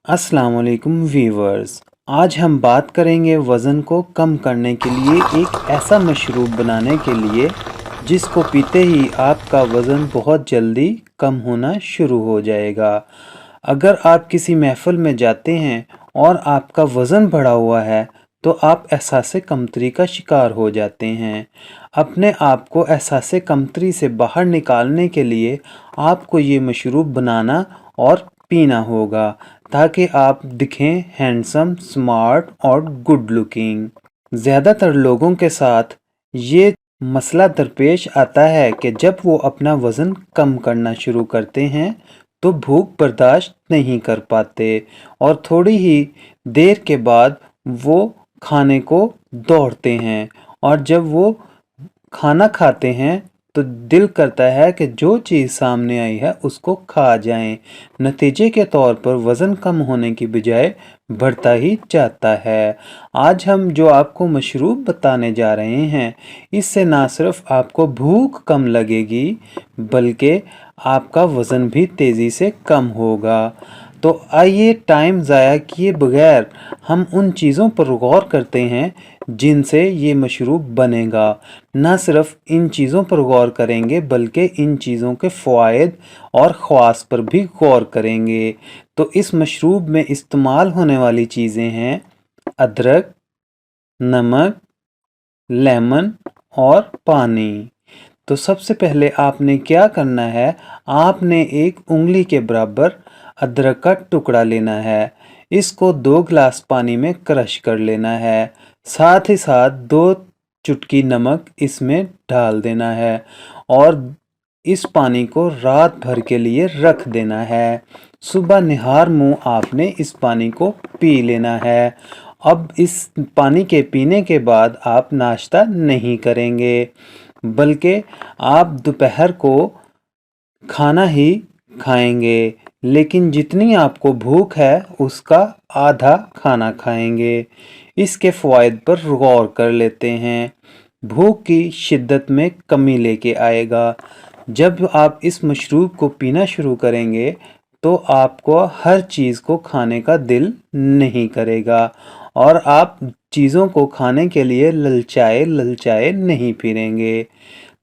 अस्सलाम वालेकुम व्यूवर्स। आज हम बात करेंगे वज़न को कम करने के लिए एक ऐसा मशरूब बनाने के लिए जिसको पीते ही आपका वज़न बहुत जल्दी कम होना शुरू हो जाएगा। अगर आप किसी महफ़िल में जाते हैं और आपका वज़न बढ़ा हुआ है तो आप एहसास कमतरी का शिकार हो जाते हैं। अपने आप को एहसास कमतरी से बाहर निकालने के लिए आपको ये मशरूब बनाना और पीना होगा ताकि आप दिखें हैंडसम, स्मार्ट और गुड लुकिंग। ज़्यादातर लोगों के साथ ये मसला दरपेश आता है कि जब वो अपना वज़न कम करना शुरू करते हैं तो भूख बर्दाश्त नहीं कर पाते और थोड़ी ही देर के बाद वो खाने को दौड़ते हैं, और जब वो खाना खाते हैं तो दिल करता है कि जो चीज़ सामने आई है उसको खा जाएं। नतीजे के तौर पर वज़न कम होने की बजाय बढ़ता ही जाता है। आज हम जो आपको मशरूब बताने जा रहे हैं, इससे ना सिर्फ आपको भूख कम लगेगी बल्कि आपका वज़न भी तेज़ी से कम होगा। तो आइए टाइम ज़ाया किए बगैर हम उन चीज़ों पर गौर करते हैं जिनसे ये मशरूब बनेगा। ना सिर्फ इन चीज़ों पर गौर करेंगे बल्कि इन चीज़ों के फ़वाइद और ख़वास पर भी गौर करेंगे। तो इस मशरूब में इस्तेमाल होने वाली चीज़ें हैं अदरक, नमक, लेमन और पानी। तो सबसे पहले आपने क्या करना है, आपने एक उंगली के बराबर अदरक का टुकड़ा लेना है। इसको 2 गिलास पानी में क्रश कर लेना है। साथ ही साथ 2 चुटकी नमक इसमें डाल देना है और इस पानी को रात भर के लिए रख देना है। सुबह निहार मुंह आपने इस पानी को पी लेना है। अब इस पानी के पीने के बाद आप नाश्ता नहीं करेंगे बल्कि आप दोपहर को खाना ही खाएंगे, लेकिन जितनी आपको भूख है उसका आधा खाना खाएंगे। इसके फ़वाइद पर गौर कर लेते हैं। भूख की शिद्दत में कमी लेके आएगा। जब आप इस मशरूब को पीना शुरू करेंगे तो आपको हर चीज़ को खाने का दिल नहीं करेगा और आप चीज़ों को खाने के लिए ललचाए नहीं फिरेंगे।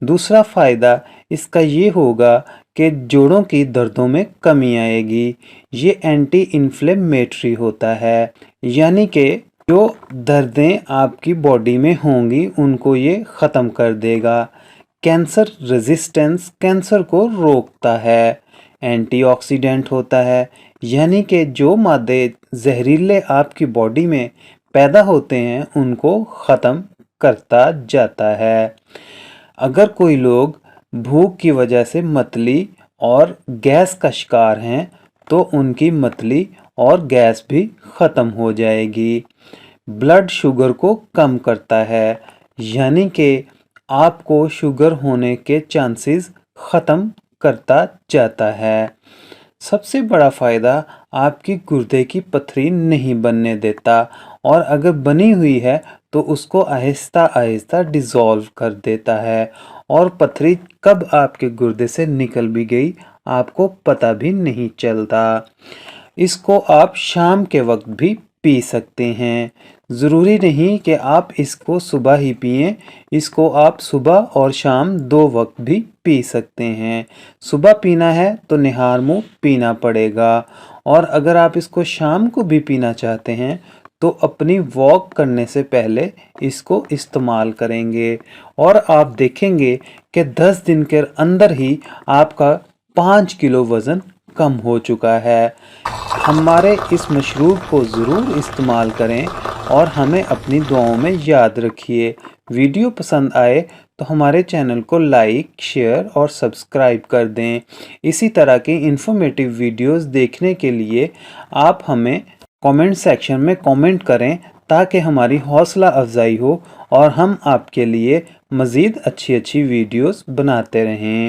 दूसरा फ़ायदा इसका ये होगा कि जोड़ों की दर्दों में कमी आएगी। ये एंटी इन्फ्लेमेटरी होता है, यानी कि जो दर्दें आपकी बॉडी में होंगी उनको ये ख़त्म कर देगा। कैंसर रेजिस्टेंस, कैंसर को रोकता है। एंटीऑक्सीडेंट होता है, यानी कि जो मादे जहरीले आपकी बॉडी में पैदा होते हैं उनको ख़त्म करता जाता है। अगर कोई लोग भूख की वजह से मतली और गैस का शिकार हैं तो उनकी मतली और गैस भी ख़त्म हो जाएगी। ब्लड शुगर को कम करता है, यानी कि आपको शुगर होने के चांसेस ख़त्म करता जाता है। सबसे बड़ा फ़ायदा आपकी गुर्दे की पथरी नहीं बनने देता, और अगर बनी हुई है तो उसको आहिस्ता आहिस्ता डिज़ोल्व कर देता है और पथरी कब आपके गुर्दे से निकल भी गई आपको पता भी नहीं चलता। इसको आप शाम के वक्त भी पी सकते हैं। ज़रूरी नहीं कि आप इसको सुबह ही पिएं, इसको आप सुबह और शाम 2 वक्त भी पी सकते हैं। सुबह पीना है तो निहार मुंह पीना पड़ेगा, और अगर आप इसको शाम को भी पीना चाहते हैं तो अपनी वॉक करने से पहले इसको इस्तेमाल करेंगे और आप देखेंगे कि 10 दिन के अंदर ही आपका 5 किलो वज़न कम हो चुका है। हमारे इस मशरूब को ज़रूर इस्तेमाल करें और हमें अपनी दुआओं में याद रखिए। वीडियो पसंद आए तो हमारे चैनल को लाइक, शेयर और सब्सक्राइब कर दें। इसी तरह की इन्फॉर्मेटिव वीडियोस देखने के लिए आप हमें कमेंट सेक्शन में कमेंट करें ताकि हमारी हौसला अफजाई हो और हम आपके लिए मज़ीद अच्छी वीडियोस बनाते रहें।